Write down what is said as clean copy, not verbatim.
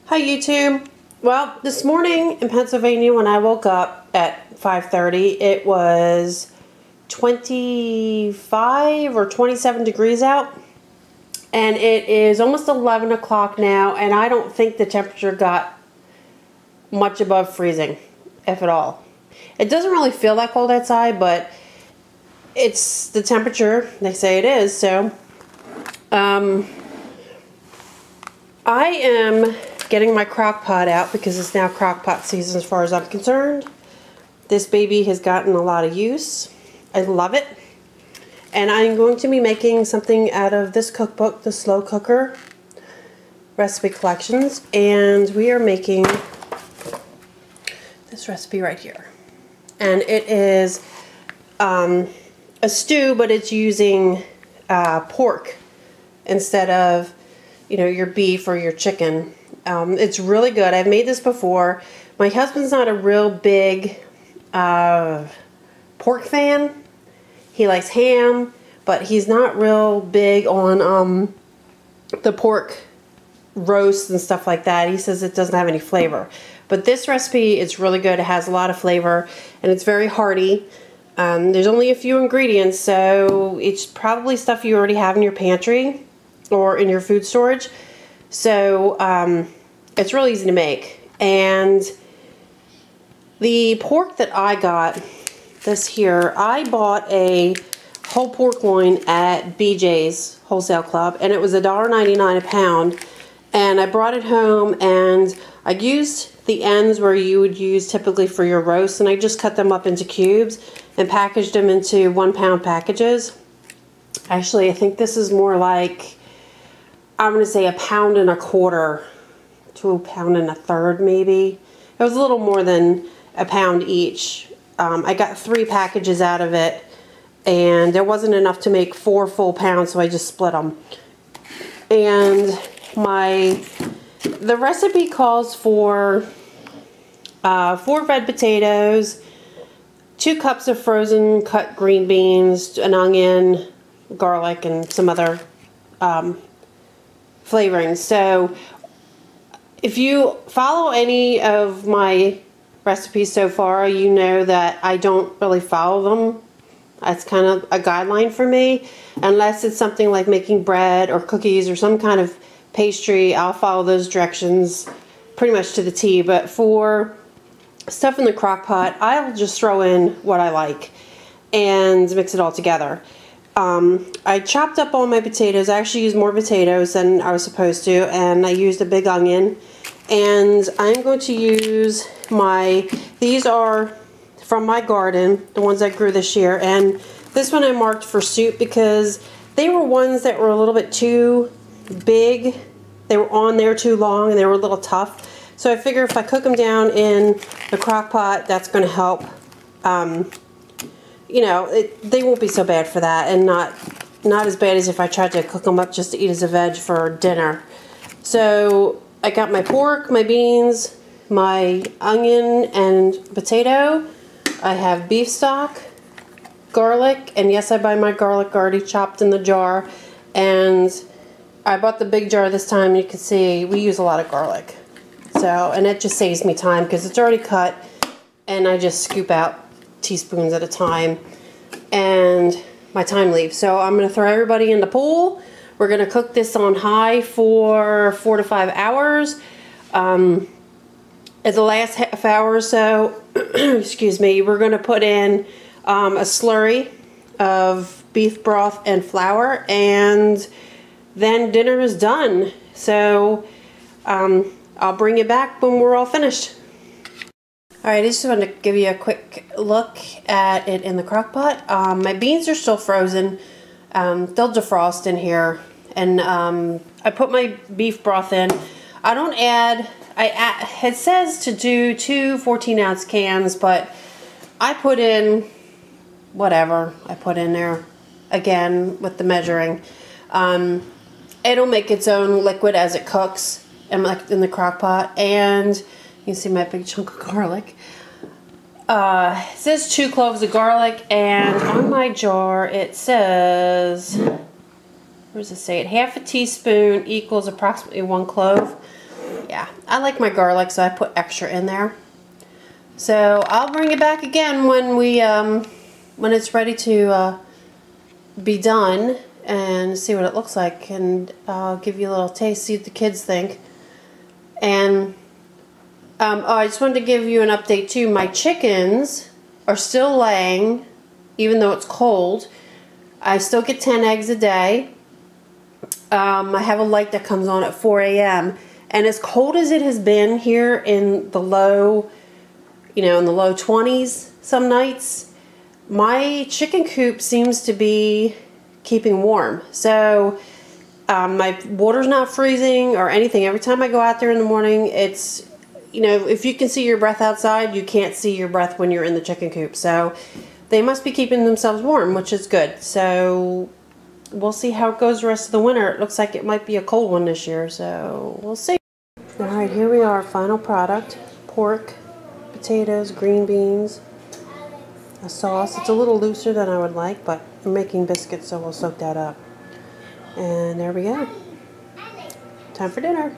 Hi YouTube. Well, this morning in Pennsylvania when I woke up at 5:30, it was 25 or 27 degrees out. And it is almost 11 o'clock now, and I don't think the temperature got much above freezing, if at all. It doesn't really feel that cold outside, but it's the temperature they say it is. So I am getting my crock pot out because it's now crock pot season as far as I'm concerned. This baby has gotten a lot of use. I love it. And I'm going to be making something out of this cookbook, the Slow Cooker Recipe Collections. And we are making this recipe right here. And it is a stew, but it's using pork instead of, your beef or your chicken. It's really good. I've made this before. My husband's not a real big pork fan. He likes ham, but he's not real big on the pork roast and stuff like that. He says it doesn't have any flavor. But this recipe is really good. It has a lot of flavor, and it's very hearty. There's only a few ingredients, so it's probably stuff you already have in your pantry or in your food storage. So it's really easy to make. And the pork that I got this here, I bought a whole pork loin at BJ's Wholesale Club, and it was $1.99 a pound. And I brought it home, and I used the ends where you would use typically for your roast, and I just cut them up into cubes and packaged them into 1 pound packages. Actually, I think this is more like, I'm going to say 1.25 pounds to 1.33 pounds maybe. It was a little more than a pound each. I got 3 packages out of it, and there wasn't enough to make 4 full pounds, so I just split them. And the recipe calls for 4 red potatoes, 2 cups of frozen cut green beans, an onion, garlic, and some other flavorings. So if you follow any of my recipes so far, you know that I don't really follow them. That's kind of a guideline for me. Unless it's something like making bread or cookies or some kind of pastry, I'll follow those directions pretty much to the T. But for stuff in the crock pot, I'll just throw in what I like and mix it all together. I chopped up all my potatoes. I actually used more potatoes than I was supposed to, and I used a big onion. And I'm going to use these are from my garden, the ones I grew this year, and this one I marked for soup because they were ones that were a little bit too big. They were on there too long, and they were a little tough. So I figure if I cook them down in the crock pot, that's going to help. They won't be so bad for that, and not as bad as if I tried to cook them up just to eat as a veg for dinner. So I got my pork, my beans, my onion and potato. I have beef stock, garlic, and yes, I buy my garlic already chopped in the jar. And I bought the big jar this time. You can see we use a lot of garlic. And it just saves me time because it's already cut, and I just scoop out teaspoons at a time, and my time leaves. So I'm going to throw everybody in the pool. We're going to cook this on high for 4 to 5 hours. At the last half hour or so, excuse me, we're going to put in a slurry of beef broth and flour, and then dinner is done. So I'll bring you back when we're all finished. Alright, I just wanted to give you a quick look at it in the crock pot. My beans are still frozen. They'll defrost in here. And I put my beef broth in. I don't add, it says to do 2 14-ounce cans, but I put in whatever I put in there, again, with the measuring. It'll make its own liquid as it cooks in the crock pot. And you can see my big chunk of garlic. It says 2 cloves of garlic, and on my jar it says, where does it say it? Half a teaspoon equals approximately 1 clove. Yeah, I like my garlic, so I put extra in there. So I'll bring it back again when we when it's ready to be done, and see what it looks like, and I'll give you a little taste, see what the kids think. And oh, I just wanted to give you an update too. My chickens are still laying, even though it's cold. I still get 10 eggs a day. I have a light that comes on at 4 a.m. and as cold as it has been here in the low, in the low 20s some nights, my chicken coop seems to be keeping warm. So my water's not freezing or anything. Every time I go out there in the morning, it's, if you can see your breath outside, you can't see your breath when you're in the chicken coop. So they must be keeping themselves warm, which is good. So we'll see how it goes the rest of the winter. It looks like it might be a cold one this year, so we'll see. Alright, here we are, final product. Pork, potatoes, green beans, a sauce. It's a little looser than I would like, but I'm making biscuits, so we'll soak that up. And there we go. Time for dinner.